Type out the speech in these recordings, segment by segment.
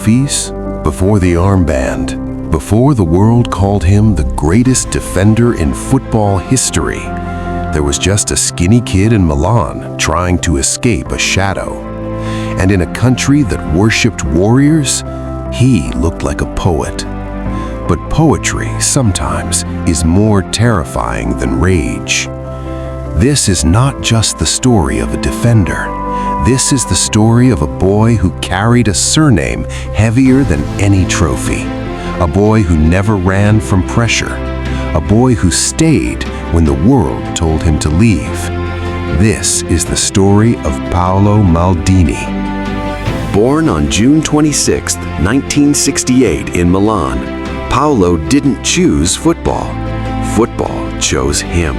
trophies, before the armband, before the world called him the greatest defender in football history, there was just a skinny kid in Milan trying to escape a shadow. And in a country that worshipped warriors, he looked like a poet. But poetry sometimes is more terrifying than rage. This is not just the story of a defender. This is the story of a boy who carried a surname heavier than any trophy. A boy who never ran from pressure. A boy who stayed when the world told him to leave. This is the story of Paulo Maldini. Born on June 26, 1968 in Milan, Paulo didn't choose football. Football chose him.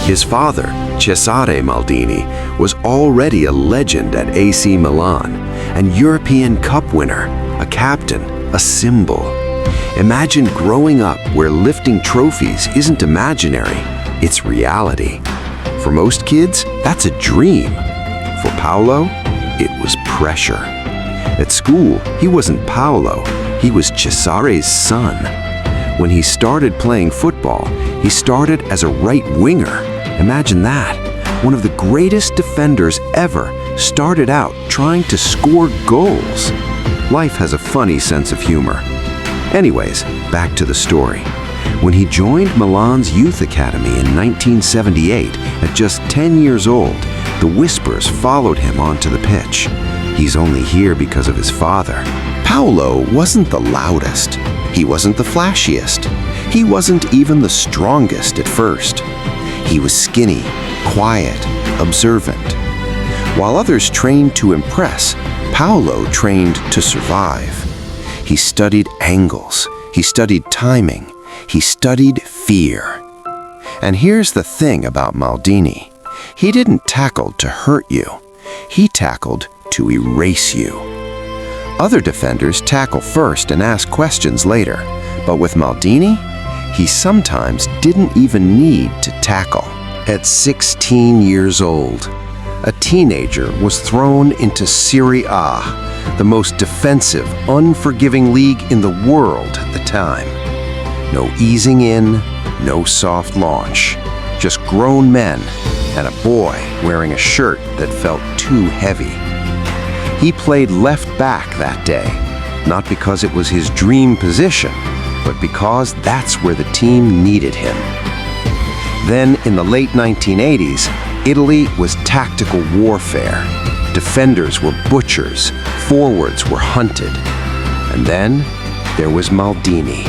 His father, Cesare Maldini, was already a legend at AC Milan, an European Cup winner, a captain, a symbol. Imagine growing up where lifting trophies isn't imaginary, it's reality. For most kids, that's a dream. For Paulo, it was pressure. At school, he wasn't Paulo, he was Cesare's son. When he started playing football, he started as a right winger. Imagine that. One of the greatest defenders ever started out trying to score goals. Life has a funny sense of humor. Anyways, back to the story. When he joined Milan's youth academy in 1978, at just 10 years old, the whispers followed him onto the pitch. He's only here because of his father. Paulo wasn't the loudest. He wasn't the flashiest. He wasn't even the strongest at first. He was skinny, quiet, observant. While others trained to impress, Paulo trained to survive. He studied angles, he studied timing, he studied fear. And here's the thing about Maldini. He didn't tackle to hurt you. He tackled to erase you. Other defenders tackle first and ask questions later, but with Maldini, he sometimes didn't even need to tackle. At 16 years old, a teenager was thrown into Serie A, the most defensive, unforgiving league in the world at the time. No easing in, no soft launch, just grown men and a boy wearing a shirt that felt too heavy. He played left back that day, not because it was his dream position, but because that's where the team needed him. Then, in the late 1980s, Italy was tactical warfare. Defenders were butchers, forwards were hunted. And then, there was Maldini.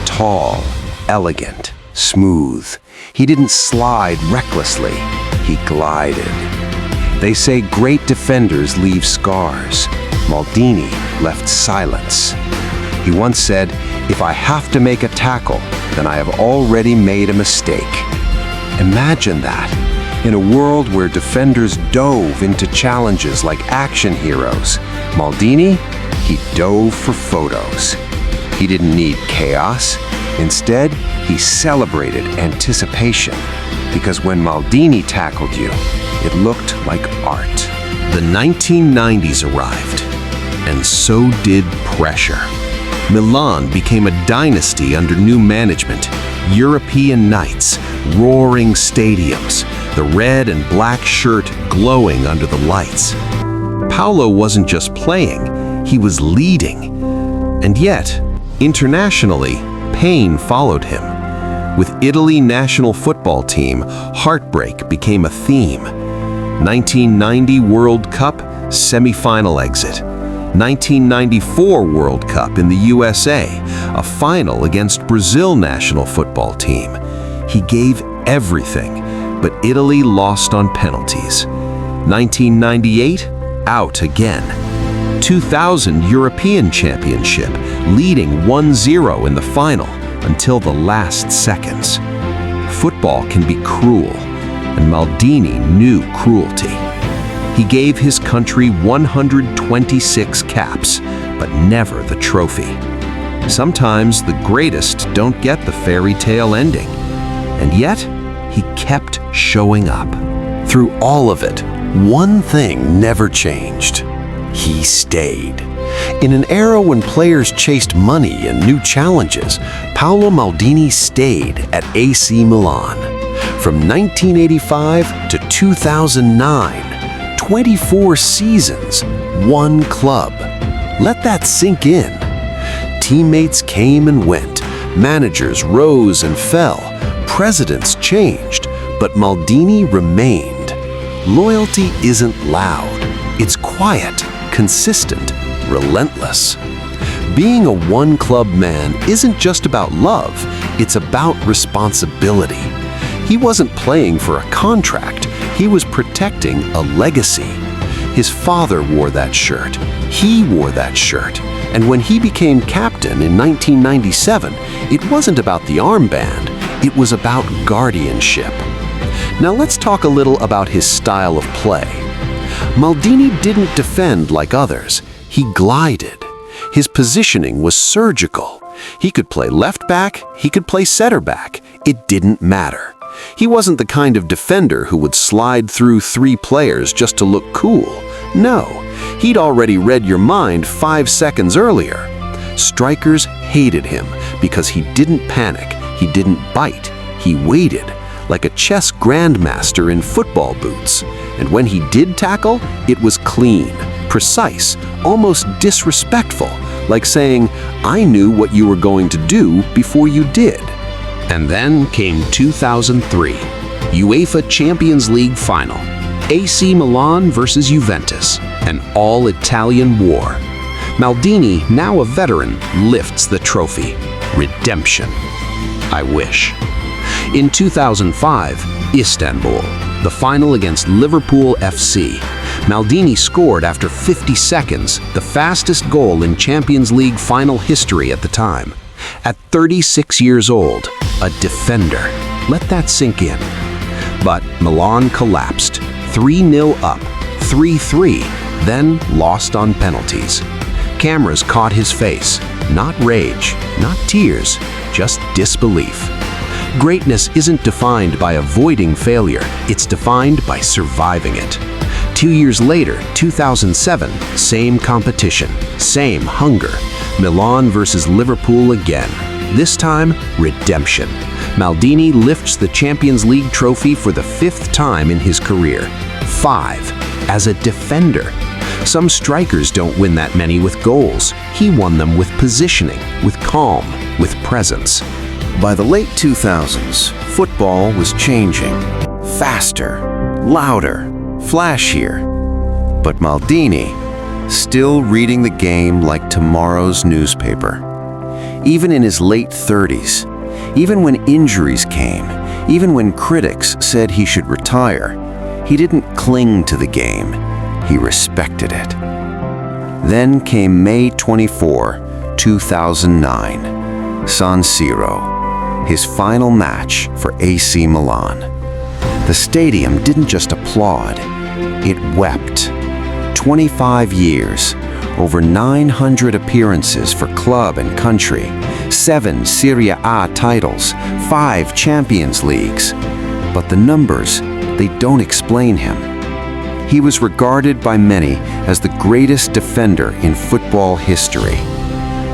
Tall, elegant, smooth. He didn't slide recklessly, he glided. They say great defenders leave scars. Maldini left silence. He once said, "If I have to make a tackle, then I have already made a mistake." Imagine that. In a world where defenders dove into challenges like action heroes, Maldini, he dove for photos. He didn't need chaos. Instead, he celebrated anticipation. Because when Maldini tackled you, it looked like art. The 1990s arrived, and so did pressure. Milan became a dynasty under new management. European nights, roaring stadiums, the red and black shirt glowing under the lights. Paulo wasn't just playing, he was leading. And yet, internationally, pain followed him. With Italy national football team, heartbreak became a theme. 1990 World Cup, semi-final exit. 1994 World Cup in the USA, a final against Brazil national football team. He gave everything, but Italy lost on penalties. 1998, out again. 2000 European Championship, leading 1-0 in the final until the last seconds. Football can be cruel, and Maldini knew cruelty. He gave his country 126 caps, but never the trophy. Sometimes the greatest don't get the fairy tale ending, and yet he kept showing up. Through all of it, one thing never changed. He stayed. In an era when players chased money and new challenges, Paulo Maldini stayed at AC Milan. From 1985 to 2009, 24 seasons, one club. Let that sink in. Teammates came and went, managers rose and fell, presidents changed, but Maldini remained. Loyalty isn't loud, it's quiet, consistent, relentless. Being a one-club man isn't just about love, it's about responsibility. He wasn't playing for a contract, he was protecting a legacy. His father wore that shirt, he wore that shirt, and when he became captain in 1997, it wasn't about the armband, it was about guardianship. Now let's talk a little about his style of play. Maldini didn't defend like others. He glided. His positioning was surgical. He could play left back, he could play center back. It didn't matter. He wasn't the kind of defender who would slide through 3 players just to look cool. No, he'd already read your mind 5 seconds earlier. Strikers hated him because he didn't panic, he didn't bite, he waited, like a chess grandmaster in football boots. And when he did tackle, it was clean, precise, almost disrespectful, like saying, "I knew what you were going to do before you did." And then came 2003, UEFA Champions League final. AC Milan versus Juventus, an all-Italian war. Maldini, now a veteran, lifts the trophy. Redemption. I wish. In 2005, Istanbul, the final against Liverpool FC. Maldini scored after 50 seconds, the fastest goal in Champions League final history at the time. At 36 years old, a defender. Let that sink in. But Milan collapsed, 3-0 up, 3-3, then lost on penalties. Cameras caught his face. Not rage, not tears, just disbelief. Greatness isn't defined by avoiding failure, it's defined by surviving it. 2 years later, 2007, same competition, same hunger. Milan versus Liverpool again. This time, redemption. Maldini lifts the Champions League trophy for the 5th time in his career. 5, as a defender. Some strikers don't win that many with goals. He won them with positioning, with calm, with presence. By the late 2000s, football was changing. Faster, louder, flashier. But Maldini, still reading the game like tomorrow's newspaper. Even in his late 30s, even when injuries came, even when critics said he should retire, he didn't cling to the game, he respected it. Then came May 24, 2009, San Siro, his final match for AC Milan. The stadium didn't just applaud, it wept. 25 years, over 900 appearances for club and country, 7 Serie A titles, 5 Champions Leagues. But the numbers, they don't explain him. He was regarded by many as the greatest defender in football history.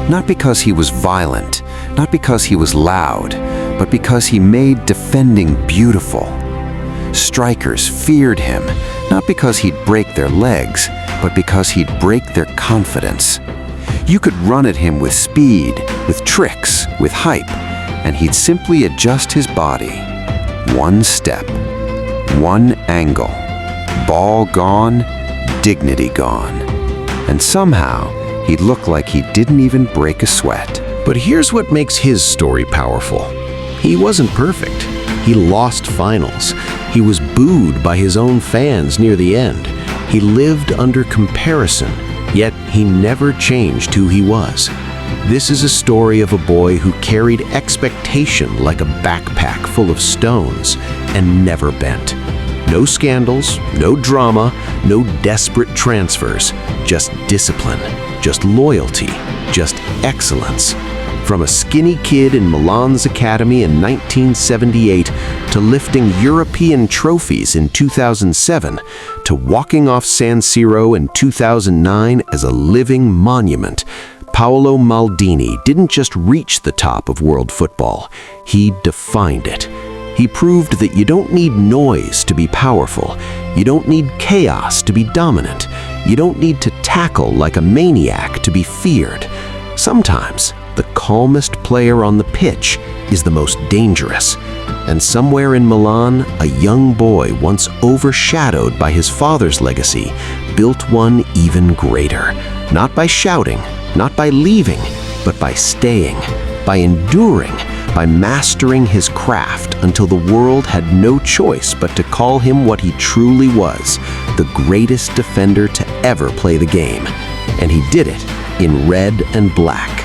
Not because he was violent, not because he was loud, but because he made defending beautiful. Strikers feared him, not because he'd break their legs, but because he'd break their confidence. You could run at him with speed, with tricks, with hype, and he'd simply adjust his body. One step, one angle, ball gone, dignity gone. And somehow, he'd look like he didn't even break a sweat. But here's what makes his story powerful. He wasn't perfect. He lost finals. He was booed by his own fans near the end. He lived under comparison, yet he never changed who he was. This is a story of a boy who carried expectation like a backpack full of stones and never bent. No scandals, no drama, no desperate transfers, just discipline, just loyalty, just excellence. From a skinny kid in Milan's academy in 1978 to lifting European trophies in 2007, to walking off San Siro in 2009 as a living monument, Paulo Maldini didn't just reach the top of world football, he defined it. He proved that you don't need noise to be powerful, you don't need chaos to be dominant, you don't need to tackle like a maniac to be feared. Sometimes, the calmest player on the pitch is the most dangerous. And somewhere in Milan, a young boy once overshadowed by his father's legacy built one even greater. Not by shouting, not by leaving, but by staying, by enduring, by mastering his craft until the world had no choice but to call him what he truly was, the greatest defender to ever play the game. And he did it in red and black.